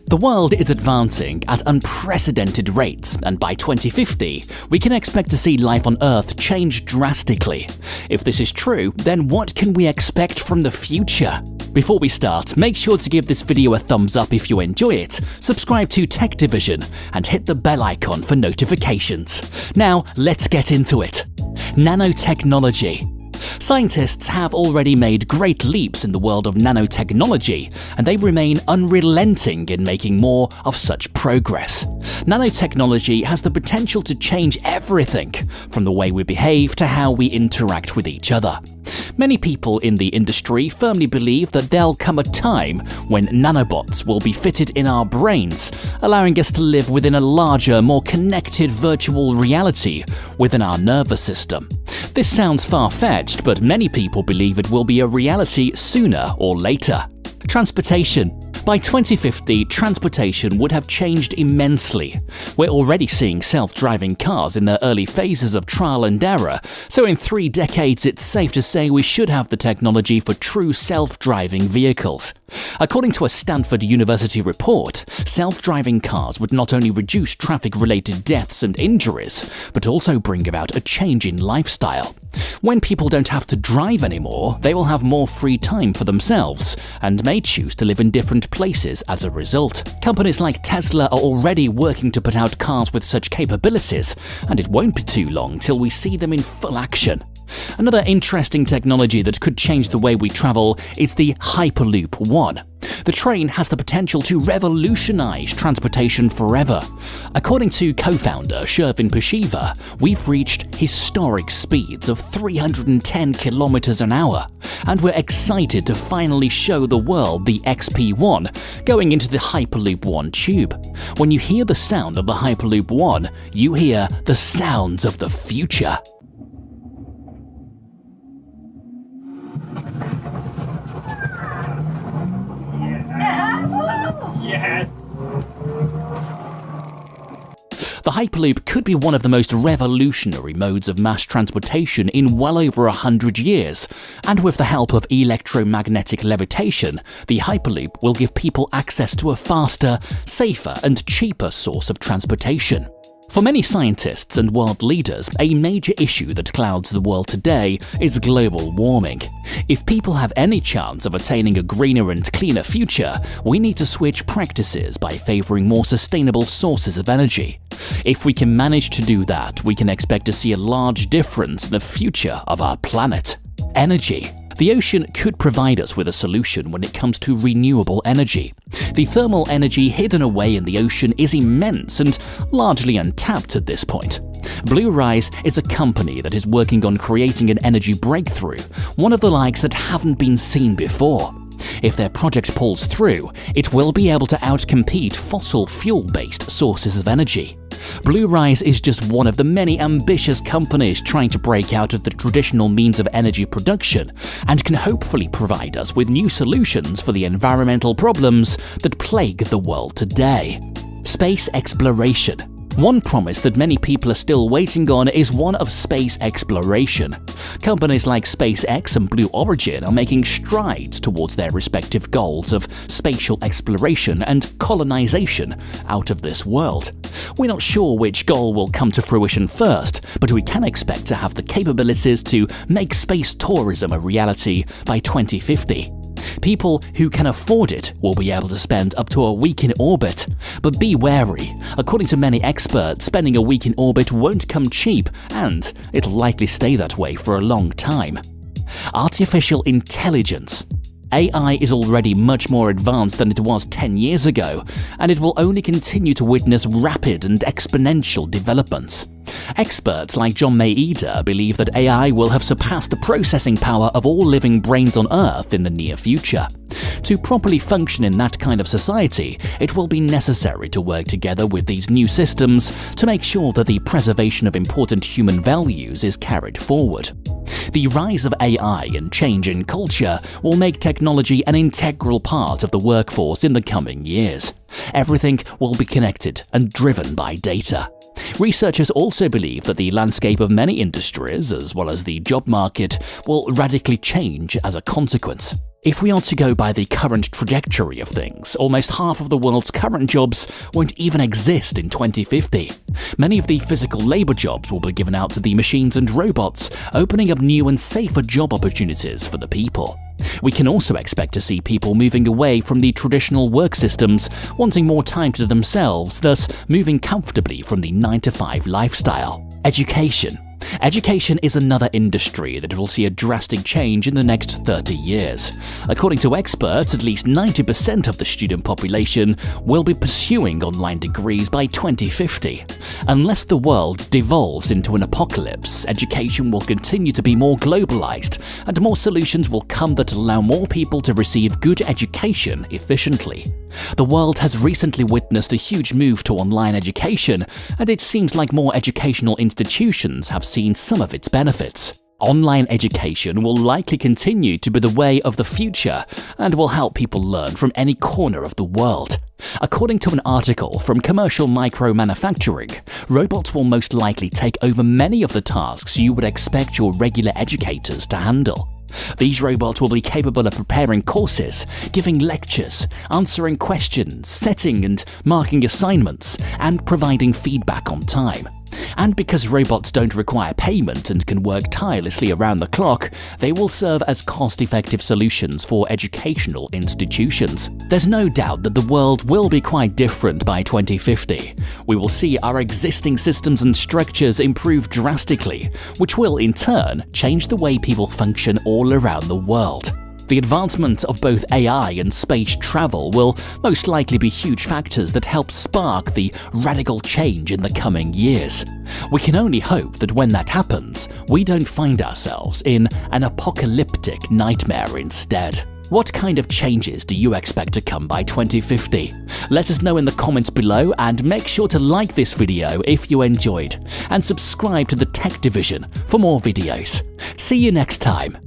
The world is advancing at unprecedented rates, and by 2050, we can expect to see life on Earth change drastically. If this is true, then what can we expect from the future? Before we start, make sure to give this video a thumbs up if you enjoy it, subscribe to Tech Division, and hit the bell icon for notifications. Now, let's get into it. Nanotechnology. Scientists have already made great leaps in the world of nanotechnology, and they remain unrelenting in making more of such progress. Nanotechnology has the potential to change everything, from the way we behave to how we interact with each other. Many people in the industry firmly believe that there'll come a time when nanobots will be fitted in our brains, allowing us to live within a larger, more connected virtual reality within our nervous system. This sounds far-fetched, but many people believe it will be a reality sooner or later. Transportation. By 2050, transportation would have changed immensely. We're already seeing self-driving cars in their early phases of trial and error, so in 3 decades it's safe to say we should have the technology for true self-driving vehicles. According to a Stanford University report, self-driving cars would not only reduce traffic-related deaths and injuries, but also bring about a change in lifestyle. When people don't have to drive anymore, they will have more free time for themselves, and may choose to live in different places as a result. Companies like Tesla are already working to put out cars with such capabilities, and it won't be too long till we see them in full action. Another interesting technology that could change the way we travel is the Hyperloop One. The train has the potential to revolutionize transportation forever. According to co-founder Shervin Pashiva, we've reached historic speeds of 310 kilometers an hour, and we're excited to finally show the world the XP1 going into the Hyperloop One tube. When you hear the sound of the Hyperloop One, you hear the sounds of the future. Yes! The Hyperloop could be one of the most revolutionary modes of mass transportation in well over 100 years, and with the help of electromagnetic levitation, the Hyperloop will give people access to a faster, safer, and cheaper source of transportation. For many scientists and world leaders, a major issue that clouds the world today is global warming. If people have any chance of attaining a greener and cleaner future, we need to switch practices by favoring more sustainable sources of energy. If we can manage to do that, we can expect to see a large difference in the future of our planet. Energy. The ocean could provide us with a solution when it comes to renewable energy. The thermal energy hidden away in the ocean is immense and largely untapped at this point. Blue Rise is a company that is working on creating an energy breakthrough, one of the likes that haven't been seen before. If their project pulls through, it will be able to outcompete fossil fuel-based sources of energy. Blue Rise is just one of the many ambitious companies trying to break out of the traditional means of energy production, and can hopefully provide us with new solutions for the environmental problems that plague the world today. Space exploration. One promise that many people are still waiting on is one of space exploration. Companies like SpaceX and Blue Origin are making strides towards their respective goals of spatial exploration and colonization out of this world. We're not sure which goal will come to fruition first, but we can expect to have the capabilities to make space tourism a reality by 2050. People who can afford it will be able to spend up to a week in orbit. But be wary. According to many experts, spending a week in orbit won't come cheap, and it'll likely stay that way for a long time. Artificial intelligence. AI is already much more advanced than it was 10 years ago, and it will only continue to witness rapid and exponential developments. Experts like John Maeda believe that AI will have surpassed the processing power of all living brains on Earth in the near future. To properly function in that kind of society, it will be necessary to work together with these new systems to make sure that the preservation of important human values is carried forward. The rise of AI and change in culture will make technology an integral part of the workforce in the coming years. Everything will be connected and driven by data. Researchers also believe that the landscape of many industries, as well as the job market, will radically change as a consequence. If we are to go by the current trajectory of things, almost half of the world's current jobs won't even exist in 2050. Many of the physical labor jobs will be given out to the machines and robots, opening up new and safer job opportunities for the people. We can also expect to see people moving away from the traditional work systems, wanting more time to themselves, thus moving comfortably from the 9-to-5 lifestyle. Education. Education is another industry that will see a drastic change in the next 30 years. According to experts, at least 90% of the student population will be pursuing online degrees by 2050. Unless the world devolves into an apocalypse, education will continue to be more globalized, and more solutions will come that allow more people to receive good education efficiently. The world has recently witnessed a huge move to online education, and it seems like more educational institutions have seen some of its benefits. Online education will likely continue to be the way of the future and will help people learn from any corner of the world. According to an article from Commercial Micro Manufacturing, robots will most likely take over many of the tasks you would expect your regular educators to handle. These robots will be capable of preparing courses, giving lectures, answering questions, setting and marking assignments, and providing feedback on time. And because robots don't require payment and can work tirelessly around the clock, they will serve as cost-effective solutions for educational institutions. There's no doubt that the world will be quite different by 2050. We will see our existing systems and structures improve drastically, which will, in turn, change the way people function all around the world. The advancement of both AI and space travel will most likely be huge factors that help spark the radical change in the coming years. We can only hope that when that happens, we don't find ourselves in an apocalyptic nightmare instead. What kind of changes do you expect to come by 2050? Let us know in the comments below, and make sure to like this video if you enjoyed, and subscribe to the Tech Division for more videos. See you next time.